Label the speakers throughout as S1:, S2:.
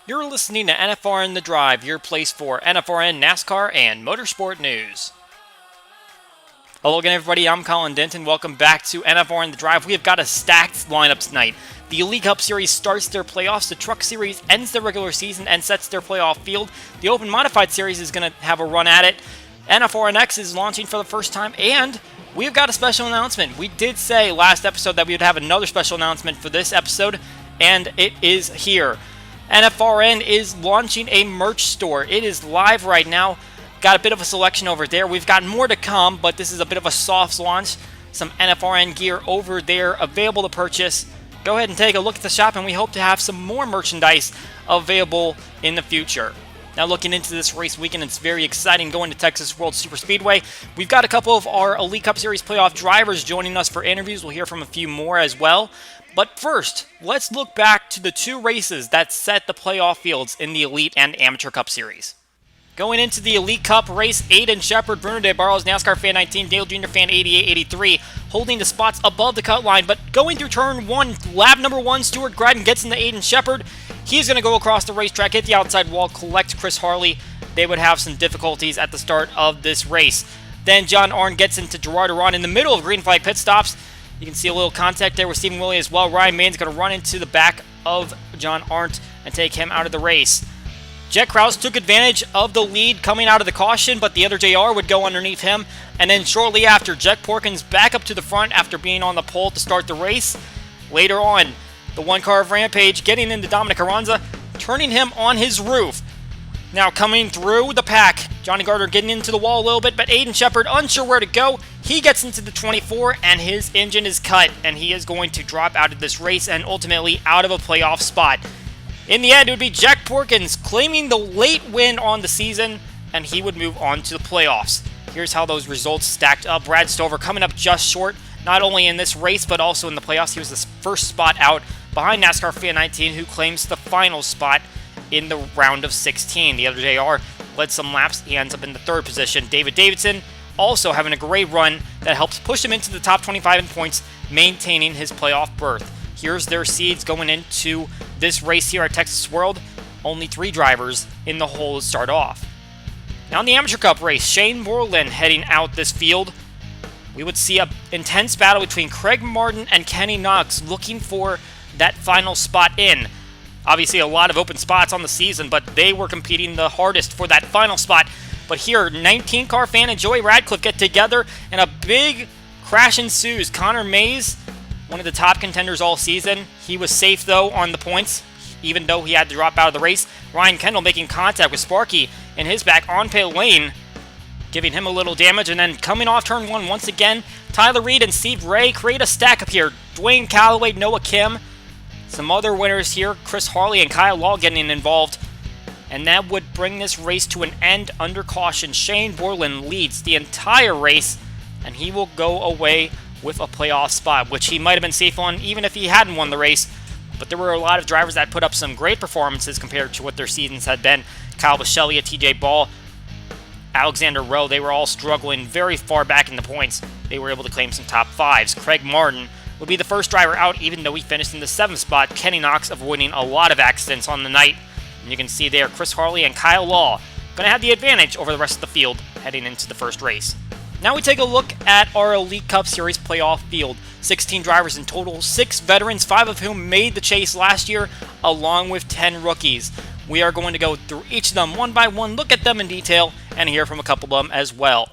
S1: You're listening to NFRN The Drive, your place for NFRN, NASCAR, and motorsport news. Hello again, everybody. I'm Colin Denton. Welcome back to NFRN The Drive. We have got a stacked lineup tonight. The Elite Cup Series starts their playoffs. The Truck Series ends their regular season and sets their playoff field. The Open Modified Series is going to have a run at it. NFRNX is launching for the first time, and we've got a special announcement. We did say last episode that we would have another special announcement for this episode, and it is here. NFRN is launching a merch store. It is live right now. Got a bit of a selection over there. We've got more to come, but this is a bit of a soft launch. Some NFRN gear over there available to purchase. Go ahead and take a look at the shop, and we hope to have some more merchandise available in the future. Now, looking into this race weekend, it's very exciting going to Texas World Superspeedway. We've got a couple of our Elite Cup Series playoff drivers joining us for interviews. We'll hear from a few more as well. But first, let's look back to the two races that set the playoff fields in the Elite and Amateur Cup Series. Going into the Elite Cup race, Aiden Shepard, Bernadette Burrows, NASCAR Fan 19, Dale Jr. Fan 88-83, holding the spots above the cut line. But going through turn one, lap number one, Stuart Gradden gets into Aiden Shepard. He's going to go across the racetrack, hit the outside wall, collect Chris Harley. They would have some difficulties at the start of this race. Then John Arndt gets into Gerard Aron in the middle of green flag pit stops. You can see a little contact there with Stephen Willie as well. Ryan Main's going to run into the back of John Arndt and take him out of the race. Jet Krause took advantage of the lead coming out of the caution, but the other JR would go underneath him. And then shortly after, Jack Porkins back up to the front after being on the pole to start the race. Later on, the one car of Rampage getting into Dominic Carranza, turning him on his roof. Now coming through the pack, Johnny Gardner getting into the wall a little bit, but Aiden Shepard unsure where to go. He gets into the 24 and his engine is cut, and he is going to drop out of this race and ultimately out of a playoff spot. In the end, it would be Jack Porkins claiming the late win on the season, and he would move on to the playoffs. Here's how those results stacked up. Brad Stover coming up just short, not only in this race, but also in the playoffs. He was the first spot out behind NASCAR Fan 19, who claims the final spot in the round of 16. The other JR led some laps. He ends up in the third position. Davidson also having a great run that helps push him into the top 25 in points, maintaining his playoff berth. Here's their seeds going into this race here at Texas World. Only 3 drivers in the hole to start off. Now in the Amateur Cup race, Shane Borland heading out this field. We would see an intense battle between Craig Martin and Kenny Knox looking for that final spot in. Obviously a lot of open spots on the season, but they were competing the hardest for that final spot. But here, 19 car fan and Joey Radcliffe get together, and a big crash ensues. Connor Mays, one of the top contenders all season. He was safe, though, on the points, even though he had to drop out of the race. Ryan Kendall making contact with Sparky in his back on pit lane, giving him a little damage. And then coming off turn one once again, Tyler Reed and Steve Ray create a stack up here. Dwayne Calloway, Noah Kim. Some other winners here, Chris Harley and Kyle Law getting involved. And that would bring this race to an end under caution. Shane Borland leads the entire race, and he will go away with a playoff spot, which he might have been safe on even if he hadn't won the race. But there were a lot of drivers that put up some great performances compared to what their seasons had been. Kyle Bisceglia, TJ Ball, Alexander Rowe, they were all struggling very far back in the points. They were able to claim some top 5s. Craig Martin would be the first driver out, even though he finished in the 7th spot. Kenny Knox avoiding a lot of accidents on the night. And you can see there, Chris Harley and Kyle Law going to have the advantage over the rest of the field heading into the first race. Now we take a look at our Elite Cup Series playoff field. 16 drivers in total, 6 veterans, 5 of whom made the chase last year, along with 10 rookies. We are going to go through each of them one by one, look at them in detail, and hear from a couple of them as well.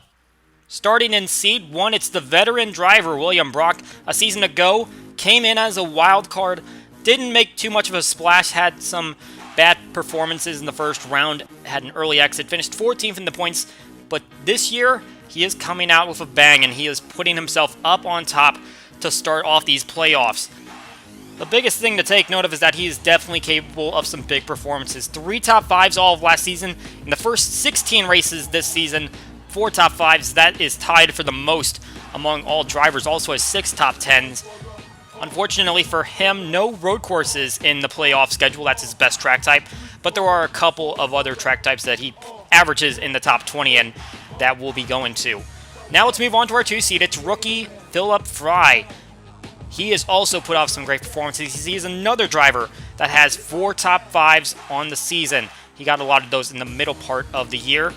S1: Starting in seed 1, it's the veteran driver, William Brock. A season ago, came in as a wild card, didn't make too much of a splash, had some bad performances in the first round, had an early exit, finished 14th in the points, but this year, he is coming out with a bang, and he is putting himself up on top to start off these playoffs. The biggest thing to take note of is that he is definitely capable of some big performances. 3 top 5s all of last season. In the first 16 races this season, 4 top 5s. That is tied for the most among all drivers. Also has 6 top 10s. Unfortunately for him, no road courses in the playoff schedule. That's his best track type. But there are a couple of other track types that he averages in the top 20 and that we'll be going to. Now let's move on to our 2 seed. It's rookie Philip Fry. He has also put off some great performances. He is another driver that has 4 top 5s on the season. He got a lot of those in the middle part of the year.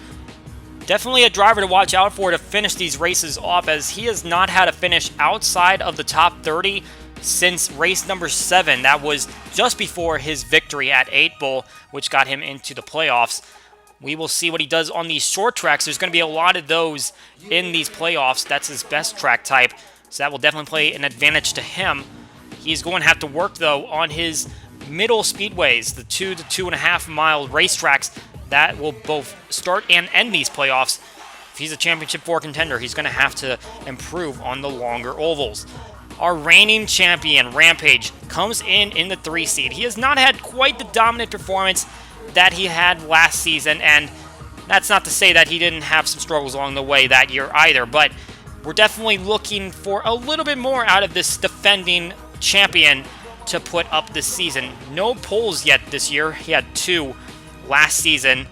S1: Definitely a driver to watch out for to finish these races off, as he has not had a finish outside of the top 30 since race number 7. That was just before his victory at 8 Bull, which got him into the playoffs. We will see what he does on these short tracks. There's going to be a lot of those in these playoffs. That's his best track type, so that will definitely play an advantage to him. He's going to have to work, though, on his middle speedways, the 2 to 2.5 mile racetracks that will both start and end these playoffs. If he's a Championship 4 contender, he's going to have to improve on the longer ovals. Our reigning champion, Rampage, comes in the 3 seed. He has not had quite the dominant performance that he had last season, and that's not to say that he didn't have some struggles along the way that year either, but we're definitely looking for a little bit more out of this defending champion to put up this season. No poles yet this year. He had 2 last season.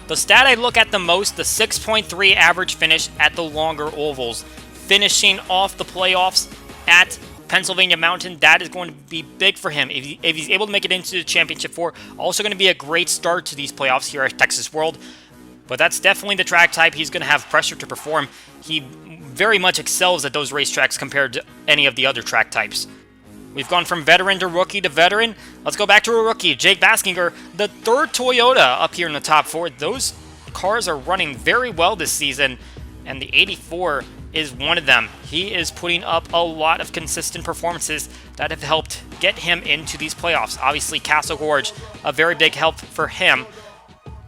S1: The stat I look at the most, the 6.3 average finish at the longer ovals. Finishing off the playoffs at Pennsylvania Mountain, that is going to be big for him. If he's able to make it into the Championship 4, also going to be a great start to these playoffs here at Texas World. But that's definitely the track type he's going to have pressure to perform. He very much excels at those racetracks compared to any of the other track types. We've gone from veteran to rookie to veteran. Let's go back to a rookie, Jake Baskinger, the 3rd Toyota up here in the top 4. Those cars are running very well this season, and the 84 is one of them. He is putting up a lot of consistent performances that have helped get him into these playoffs. Obviously, Castle Gorge, a very big help for him.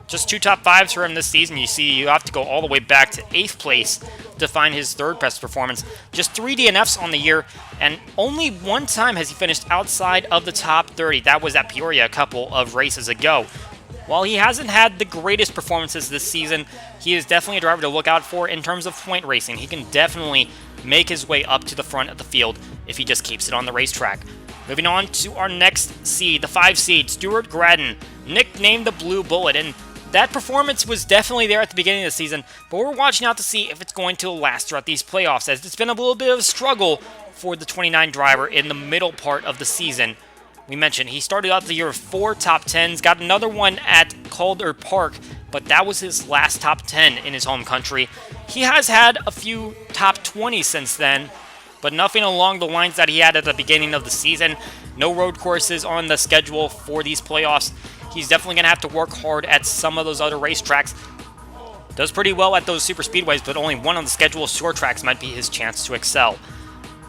S1: Just 2 top 5s for him this season. You see, you have to go all the way back to 8th place to find his 3rd best performance. Just 3 DNFs on the year, and only 1 time has he finished outside of the top 30. That was at Peoria a couple of races ago. While he hasn't had the greatest performances this season, he is definitely a driver to look out for in terms of point racing. He can definitely make his way up to the front of the field if he just keeps it on the racetrack. Moving on to our next seed, the 5 seed, Stuart Gradden, nicknamed the Blue Bullet, and that performance was definitely there at the beginning of the season, but we're watching out to see if it's going to last throughout these playoffs, as it's been a little bit of a struggle for the 29 driver in the middle part of the season. We mentioned he started out the year with 4 top 10s, got another one at Calder Park, but that was his last top 10 in his home country. He has had a few top 20s since then, but nothing along the lines that he had at the beginning of the season. No road courses on the schedule for these playoffs. He's definitely going to have to work hard at some of those other racetracks. Does pretty well at those super speedways, but only one on the schedule. Short tracks might be his chance to excel.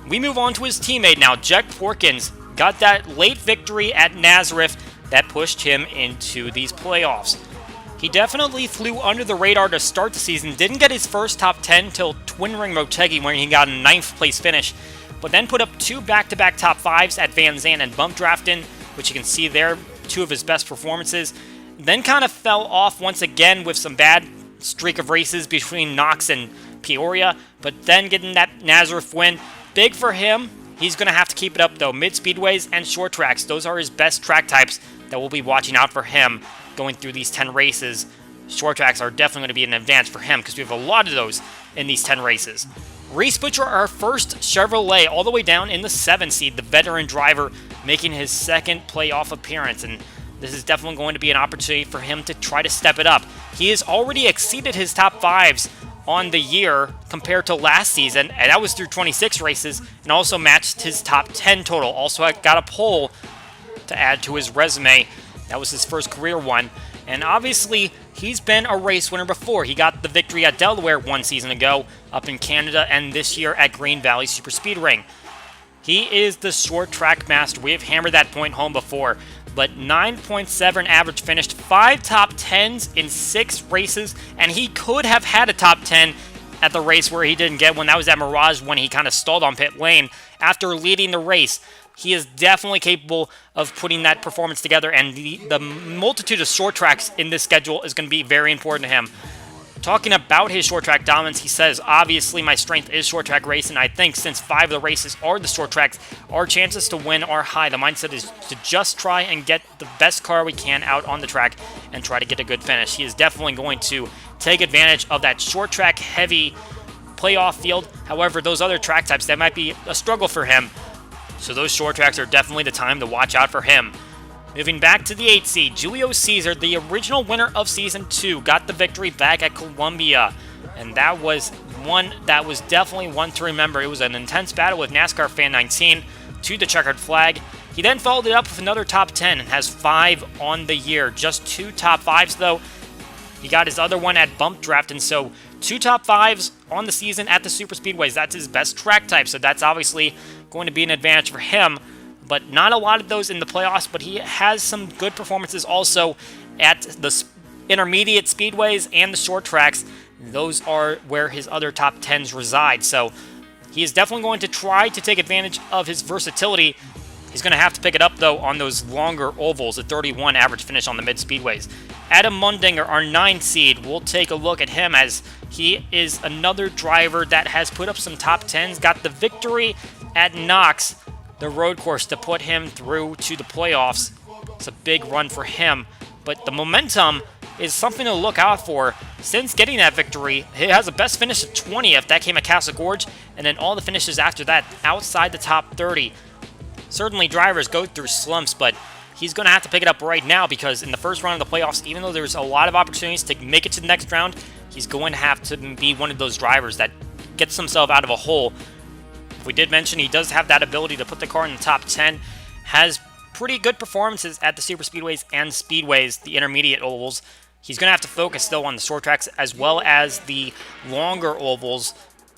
S1: We move on to his teammate now, Jack Porkins. Got that late victory at Nazareth that pushed him into these playoffs. He definitely flew under the radar to start the season. Didn't get his first top 10 till Twin Ring Motegi, where he got a 9th place finish, but then put up 2 back-to-back top 5s at Van Zandt and Bump Drafton, which you can see there, 2 of his best performances. Then kind of fell off once again with some bad streak of races between Knox and Peoria, but then getting that Nazareth win, big for him. He's going to have to keep it up, though. Mid-speedways and short tracks, those are his best track types that we'll be watching out for him going through these 10 races. Short tracks are definitely going to be an advance for him because we have a lot of those in these 10 races. Reese Butcher, our first Chevrolet, all the way down in the 7 seed, the veteran driver, making his 2nd playoff appearance, and this is definitely going to be an opportunity for him to try to step it up. He has already exceeded his top 5s on the year compared to last season, and that was through 26 races, and also matched his top 10 total. Also got a pole to add to his resume. That was his first career one, and obviously he's been a race winner before. He got the victory at Delaware 1 season ago up in Canada, and this year at Green Valley Super Speed Ring. He is the short track master. We have hammered that point home before, but 9.7 average finished, 5 top 10s in 6 races, and he could have had a top 10 at the race where he didn't get one. That was at Mirage when he kind of stalled on pit lane after leading the race. He is definitely capable of putting that performance together, and the multitude of short tracks in this schedule is going to be very important to him. Talking about his short track dominance, he says, obviously my strength is short track racing. I think since 5 of the races are the short tracks, our chances to win are high. The mindset is to just try and get the best car we can out on the track and try to get a good finish. He is definitely going to take advantage of that short track heavy playoff field. However, those other track types, that might be a struggle for him. So those short tracks are definitely the time to watch out for him. Moving back to the 8th seed, Julio Caesar, the original winner of Season 2, got the victory back at Columbia. And that was definitely one to remember. It was an intense battle with NASCAR Fan 19 to the checkered flag. He then followed it up with another top 10 and has 5 on the year. Just 2 top 5s, though. He got his other one at Bump Draft, and so 2 top 5s on the season at the Super Speedways. That's his best track type, so that's obviously going to be an advantage for him. But not a lot of those in the playoffs, but he has some good performances also at the intermediate speedways and the short tracks. Those are where his other top 10s reside. So he is definitely going to try to take advantage of his versatility. He's going to have to pick it up, though, on those longer ovals, a 31 average finish on the mid-speedways. Adam Mundinger, our 9th seed, we'll take a look at him as he is another driver that has put up some top 10s, got the victory at NECS, the road course, to put him through to the playoffs. It's a big run for him, but the momentum is something to look out for. Since getting that victory, he has a best finish of 20th. That came at Castle Gorge, and then all the finishes after that outside the top 30. Certainly drivers go through slumps, but he's going to have to pick it up right now because in the first round of the playoffs, even though there's a lot of opportunities to make it to the next round, he's going to have to be one of those drivers that gets himself out of a hole. We did mention he does have that ability to put the car in the top 10, has pretty good performances at the super speedways and speedways, the intermediate ovals. He's going to have to focus still on the short tracks as well as the longer ovals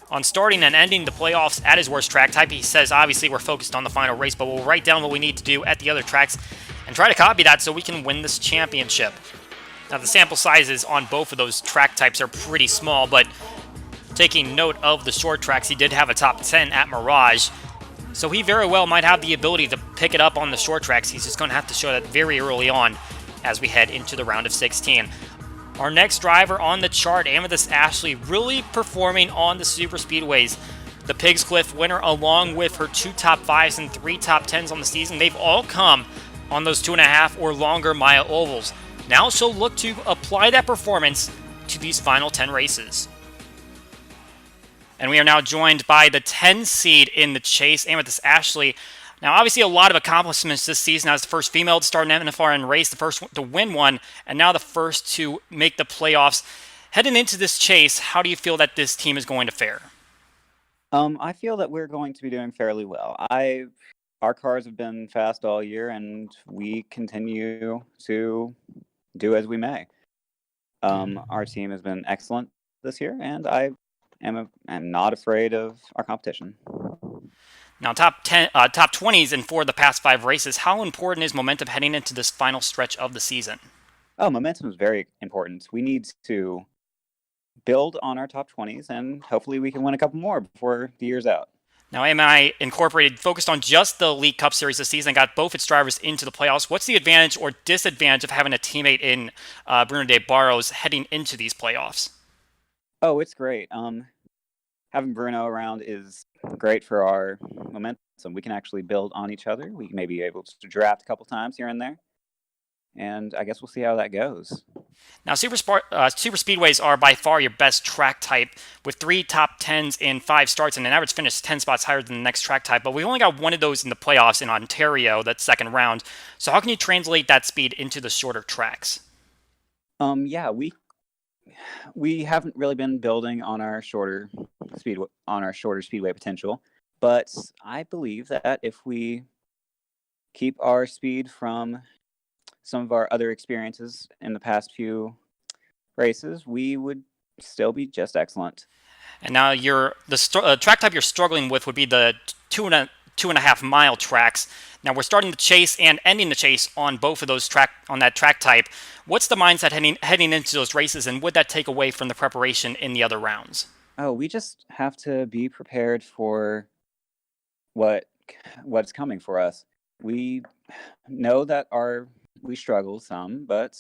S1: on starting and ending the playoffs at his worst track type. He says, obviously, we're focused on the final race, but we'll write down what we need to do at the other tracks and try to copy that so we can win this championship. Now, the sample sizes on both of those track types are pretty small, but taking note of the short tracks, he did have a top 10 at Mirage, so he very well might have the ability to pick it up on the short tracks. He's just going to have to show that very early on as we head into the round of 16. Our next driver on the chart, Amethyst Ashleigh, really performing on the super speedways. The Pigs Cliff winner, along with her 2 top 5s and 3 top 10s on the season, they've all come on those 2.5 or longer mile ovals. Now she'll look to apply that performance to these final 10 races. And we are now joined by the 10 seed in the chase, Amethyst Ashleigh. Now, obviously, a lot of accomplishments this season as the first female to start an NFRN race, the first to win one, and now the first to make the playoffs. Heading into this chase, how do you feel that this team is going to fare?
S2: I feel that we're going to be doing fairly well. Our cars have been fast all year, and we continue to do as we may. Our team has been excellent this year, and I'm not afraid of our competition.
S1: Now, top 20s in 4 of the past 5 races. How important is momentum heading into this final stretch of the season?
S2: Oh, momentum is very important. We need to build on our top 20s, and hopefully we can win a couple more before the year's out.
S1: Now, AMI Incorporated focused on just the Elite Cup Series this season, got both its drivers into the playoffs. What's the advantage or disadvantage of having a teammate in Bernadette Burrows heading into these playoffs?
S2: Oh, it's great. Having Bruno around is great for our momentum. We can actually build on each other. We may be able to draft a couple times here and there. And I guess we'll see how that goes.
S1: Now, super speedways are by far your best track type, with 3 top 10s in 5 starts and an average finish 10 spots higher than the next track type. But we only got one of those in the playoffs in Ontario, that second round. So how can you translate that speed into the shorter tracks?
S2: Yeah, we haven't really been building on our shorter speedway potential, but I believe that if we keep our speed from some of our other experiences in the past few races, we would still be just excellent.
S1: And now the track type you're struggling with would be the 2.5 mile tracks. Now we're starting the chase and ending the chase on both of those on that track type. What's the mindset heading into those races, and would that take away from the preparation in the other rounds?
S2: Oh, we just have to be prepared for what's coming for us. We know that we struggle some, but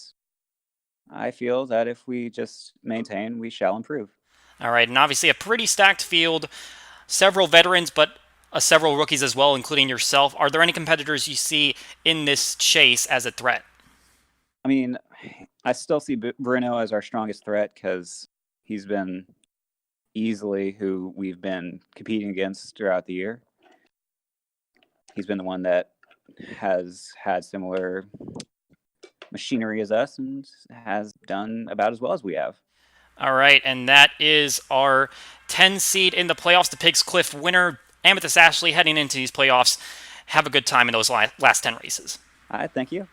S2: I feel that if we just maintain, we shall improve.
S1: All right, and obviously a pretty stacked field, several veterans, but several rookies as well, including yourself. Are there any competitors you see in this chase as a threat?
S2: I mean, I still see Bruno as our strongest threat because he's been easily who we've been competing against throughout the year. He's been the one that has had similar machinery as us and has done about as well as we have.
S1: All right, and that is our 10 seed in the playoffs. The Pigs Cliff winner, Amethyst Ashleigh, heading into these playoffs. Have a good time in those last 10 races.
S2: All right, thank you.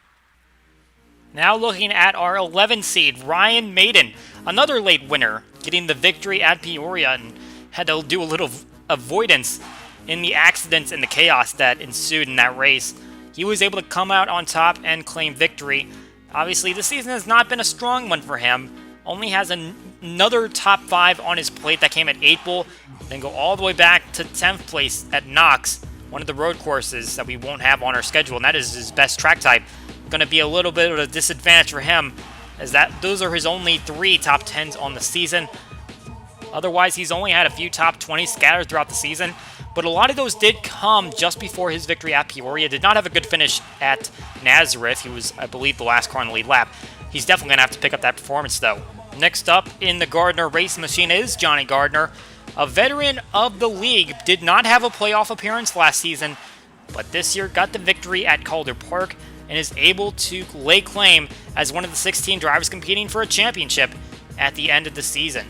S1: Now looking at our 11 seed, Ryan Maiden, another late winner, getting the victory at Peoria and had to do a little avoidance in the accidents and the chaos that ensued in that race. He was able to come out on top and claim victory. Obviously, the season has not been a strong one for him. Only has another top 5 on his plate that came at 8th, then go all the way back to 10th place at NECS, one of the road courses that we won't have on our schedule, and that is his best track type. Going to be a little bit of a disadvantage for him, as those are his only 3 top 10s on the season. Otherwise, he's only had a few top 20s scattered throughout the season, but a lot of those did come just before his victory at Peoria. Did not have a good finish at Nazareth. He was, I believe, the last car on the lead lap. He's definitely going to have to pick up that performance, though. Next up in the Gardner race machine is Johnny Gardner, a veteran of the league. Did not have a playoff appearance last season, but this year got the victory at Calder Park and is able to lay claim as one of the 16 drivers competing for a championship at the end of the season.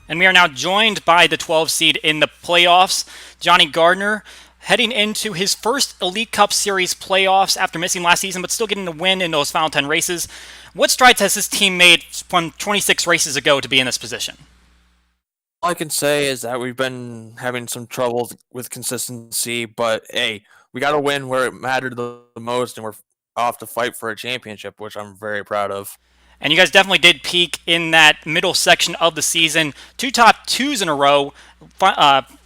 S1: And we are now joined by the 12 seed in the playoffs, Johnny Gardner, heading into his first Elite Cup Series playoffs after missing last season, but still getting the win in those final 10 races. What strides has his team made from 26 races ago to be in this position?
S3: All I can say is that we've been having some trouble with consistency, but hey, we got to win where it mattered the most, and we're off to fight for a championship, which I'm very proud of.
S1: And you guys definitely did peak in that middle section of the season. 2 top 2s in a row,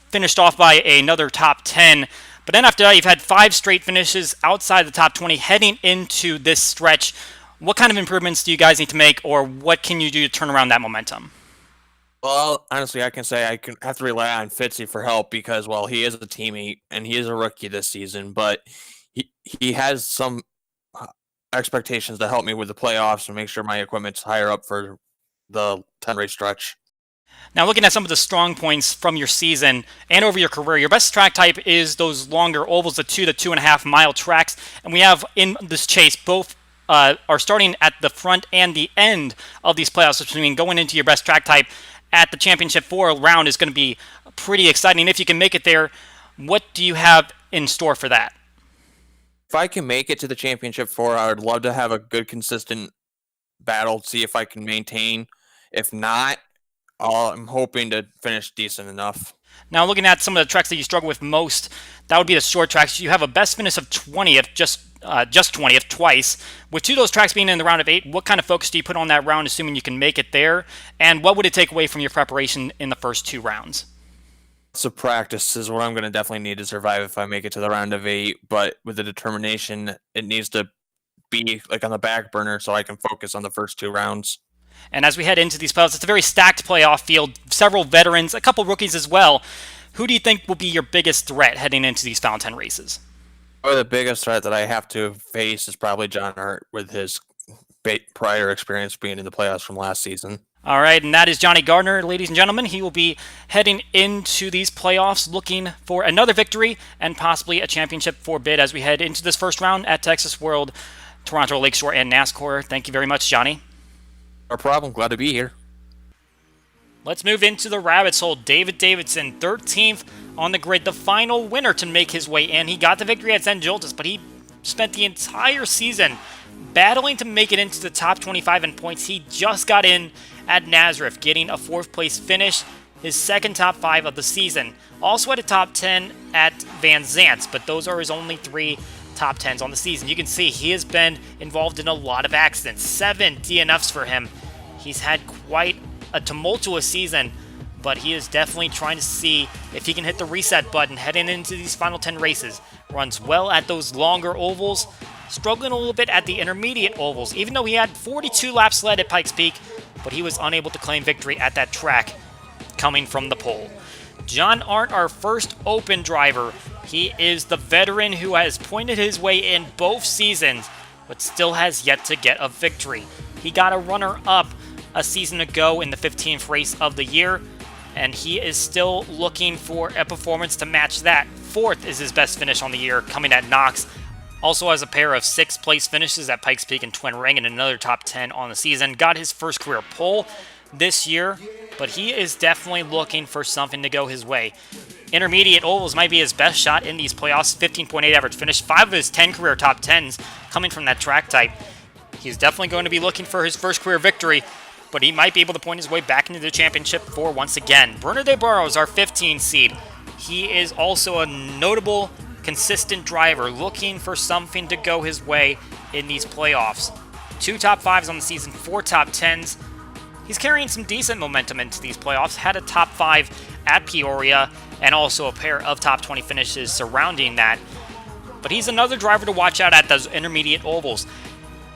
S1: finished off by another top 10. But then after that, you've had 5 straight finishes outside the top 20 heading into this stretch. What kind of improvements do you guys need to make, or what can you do to turn around that momentum?
S3: Well, honestly, I can say I have to rely on Fitzy for help because, well, he is a teammate and he is a rookie this season, but he has some expectations to help me with the playoffs and make sure my equipment's higher up for the 10-race stretch.
S1: Now, looking at some of the strong points from your season and over your career, your best track type is those longer ovals, the 2 to 2.5 mile tracks. And we have in this chase both are starting at the front and the end of these playoffs, which means going into your best track type at the Championship 4 round is going to be pretty exciting. If you can make it there, what do you have in store for that?
S3: If I can make it to the Championship 4, I would love to have a good, consistent battle, see if I can maintain. If not, I'm hoping to finish decent enough.
S1: Now, looking at some of the tracks that you struggle with most, that would be the short tracks. You have a best finish of 20th, just 20th twice. With 2 of those tracks being in the round of 8, what kind of focus do you put on that round, assuming you can make it there? And what would it take away from your preparation in the first 2 rounds?
S3: So practice is what I'm going to definitely need to survive if I make it to the round of 8. But with the determination, it needs to be like on the back burner so I can focus on the first 2 rounds.
S1: And as we head into these playoffs, it's a very stacked playoff field, several veterans, a couple rookies as well. Who do you think will be your biggest threat heading into these final 10 races?
S3: Probably the biggest threat that I have to face is probably John Hurt with his prior experience being in the playoffs from last season.
S1: All right, and that is Johnny Gardner, ladies and gentlemen. He will be heading into these playoffs looking for another victory and possibly a championship for bid as we head into this first round at Texas World, Toronto Lakeshore, and NASCAR. Thank you very much, Johnny.
S3: No problem. Glad to be here.
S1: Let's move into the rabbit's hole. Davidson, 13th on the grid, the final winner to make his way in. He got the victory at St. Joltis, but he spent the entire season battling to make it into the top 25 in points. He just got in at Nazareth, getting a 4th place finish, his second top 5 of the season. Also at a top 10 at Van Zant's, but those are his only 3 top 10s on the season. You can see he has been involved in a lot of accidents. 7 DNFs for him. He's had quite a tumultuous season, but he is definitely trying to see if he can hit the reset button heading into these final 10 races. Runs well at those longer ovals, struggling a little bit at the intermediate ovals, even though he had 42 laps led at Pikes Peak, but he was unable to claim victory at that track coming from the pole. John Arndt, our first open driver. He is the veteran who has pointed his way in both seasons, but still has yet to get a victory. He got a runner-up a season ago in the 15th race of the year, and he is still looking for a performance to match that. 4th is his best finish on the year, coming at NOCS. Also has a pair of 6th place finishes at Pikes Peak and Twin Ring and another top 10 on the season. Got his first career pole this year, but he is definitely looking for something to go his way. Intermediate ovals might be his best shot in these playoffs. 15.8 average finish, 5 of his 10 career top 10s coming from that track type. He's definitely going to be looking for his first career victory, but he might be able to point his way back into the championship for once again. Bernadette Burrows, our 15 seed. He is also a notable, consistent driver looking for something to go his way in these playoffs. 2 top 5s on the season, 4 top 10s. He's carrying some decent momentum into these playoffs. Had a top 5 at Peoria and also a pair of top 20 finishes surrounding that. But he's another driver to watch out at those intermediate ovals.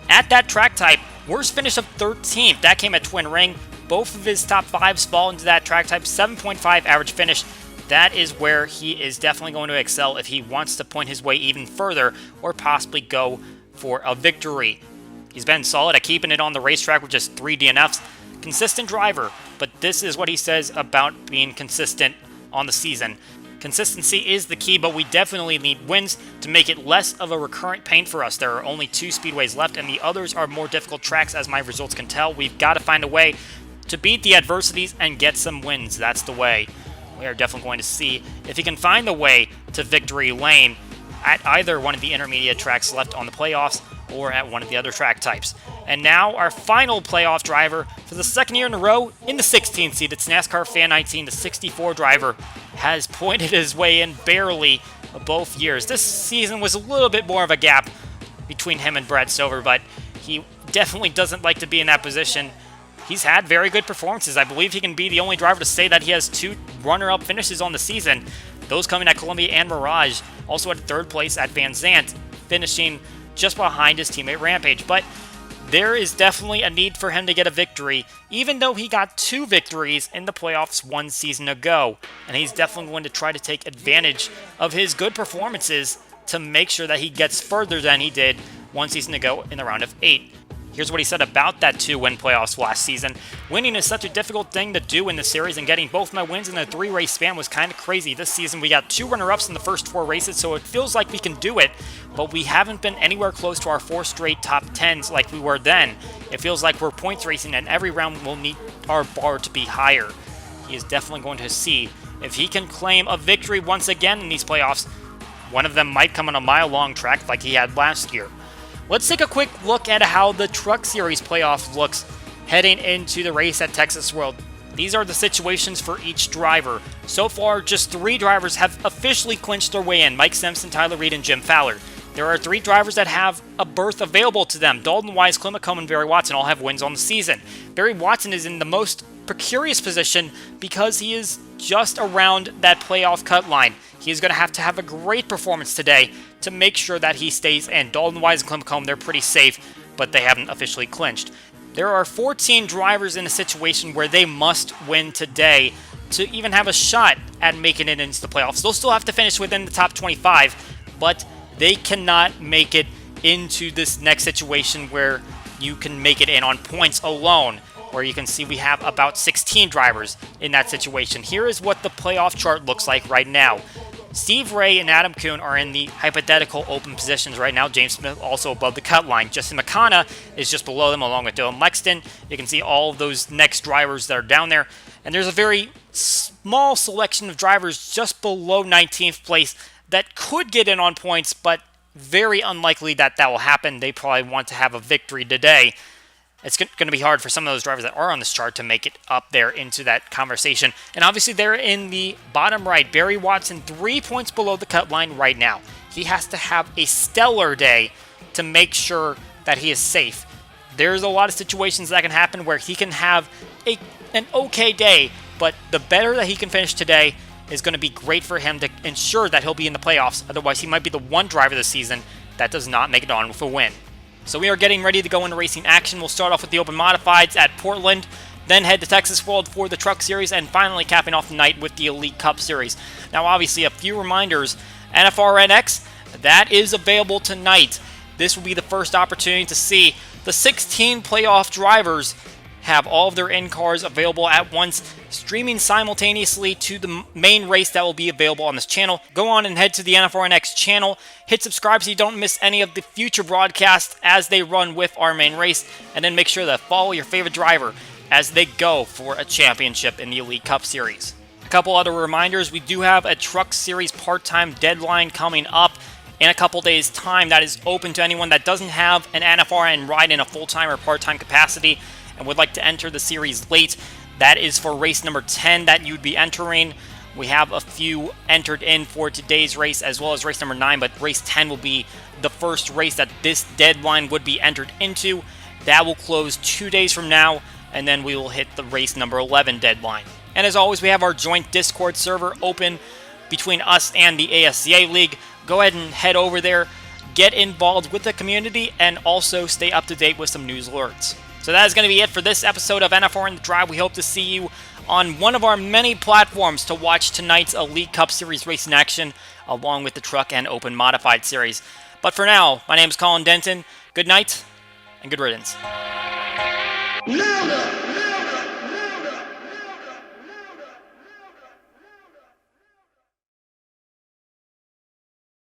S1: At that track type, worst finish of 13th. That came at Twin Ring. Both of his top 5s fall into that track type. 7.5 average finish. That is where he is definitely going to excel if he wants to point his way even further or possibly go for a victory. He's been solid at keeping it on the racetrack with just 3 DNFs. Consistent driver, but this is what he says about being consistent on the season. Consistency is the key, but we definitely need wins to make it less of a recurrent pain for us. There are only 2 speedways left, and the others are more difficult tracks, as my results can tell. We've got to find a way to beat the adversities and get some wins. That's the way. We are definitely going to see if he can find the way to victory lane at either one of the intermediate tracks left on the playoffs or at one of the other track types. And now our final playoff driver for the second year in a row in the 16th seed. It's NASCAR Fan 19, the 64 driver, has pointed his way in barely both years. This season was a little bit more of a gap between him and Brad Silver, but he definitely doesn't like to be in that position. He's had very good performances. I believe he can be the only driver to say that he has 2 runner-up finishes on the season. Those coming at Columbia and Mirage. Also at 3rd place at Van Zandt, finishing just behind his teammate Rampage. But there is definitely a need for him to get a victory, even though he got 2 victories in the playoffs 1 season ago. And he's definitely going to try to take advantage of his good performances to make sure that he gets further than he did 1 season ago in the round of 8. Here's what he said about that 2-win playoffs last season. Winning is such a difficult thing to do in the series, and getting both my wins in a 3-race span was kind of crazy. This season we got 2 runner-ups in the first 4 races, so it feels like we can do it, but we haven't been anywhere close to our 4 straight top 10s like we were then. It feels like we're points racing, and every round we'll need our bar to be higher. He is definitely going to see if he can claim a victory once again in these playoffs. One of them might come on a mile-long track like he had last year. Let's take a quick look at how the Truck Series playoff looks heading into the race at Texas World. These are the situations for each driver. So far, just 3 drivers have officially clinched their way in: Mike Simpson, Tyler Reed, and Jim Fowler. There are 3 drivers that have a berth available to them. Dalton Wise, Clint McComb, and Barry Watson all have wins on the season. Barry Watson is in the most precarious position because he is just around that playoff cut line. He's going to have a great performance today to make sure that he stays in. Dalton Wise and Clint McComb, they're pretty safe, but they haven't officially clinched. There are 14 drivers in a situation where they must win today to even have a shot at making it into the playoffs. They'll still have to finish within the top 25, but they cannot make it into this next situation where you can make it in on points alone, where you can see we have about 16 drivers in that situation. Here is what the playoff chart looks like right now. Steve Ray and Adam Kuhn are in the hypothetical open positions right now. James Smith also above the cut line. Justin McConna is just below them, along with Dylan Lexton. You can see all of those next drivers that are down there. And there's a very small selection of drivers just below 19th place that could get in on points, but very unlikely that will happen. They probably want to have a victory today. It's going to be hard for some of those drivers that are on this chart to make it up there into that conversation. And obviously they're in the bottom right. Barry Watson, 3 points below the cut line right now. He has to have a stellar day to make sure that he is safe. There's a lot of situations that can happen where he can have an okay day, but the better that he can finish today is going to be great for him to ensure that he'll be in the playoffs. Otherwise, he might be the one driver this season that does not make it on with a win. So we are getting ready to go into racing action. We'll start off with the Open Modifieds at Portland, then head to Texas World for the Truck Series, and finally capping off the night with the Elite Cup Series. Now, obviously, a few reminders. NFRNX, that is available tonight. This will be the first opportunity to see the 16 playoff drivers have all of their in-cars available at once, streaming simultaneously to the main race that will be available on this channel. Go on and head to the NFRNX channel, hit subscribe so you don't miss any of the future broadcasts as they run with our main race, and then make sure to follow your favorite driver as they go for a championship in the Elite Cup Series. A couple other reminders, we do have a Truck Series part-time deadline coming up in a couple days' time that is open to anyone that doesn't have an NFRN ride in a full-time or part-time capacity and would like to enter the series late. That is for race number 10 that you'd be entering. We have a few entered in for today's race as well as race number 9, but race 10 will be the first race that this deadline would be entered into. That will close 2 days from now, and then we will hit the race number 11 deadline. And as always, we have our joint Discord server open between us and the ASCA League. Go ahead and head over there, get involved with the community, and also stay up to date with some news alerts. So that is going to be it for this episode of NFRN The Drive. We hope to see you on one of our many platforms to watch tonight's Elite Cup Series race in action, along with the Truck and Open Modified Series. But for now, my name is Colin Denton. Good night, and good riddance.
S4: Louder!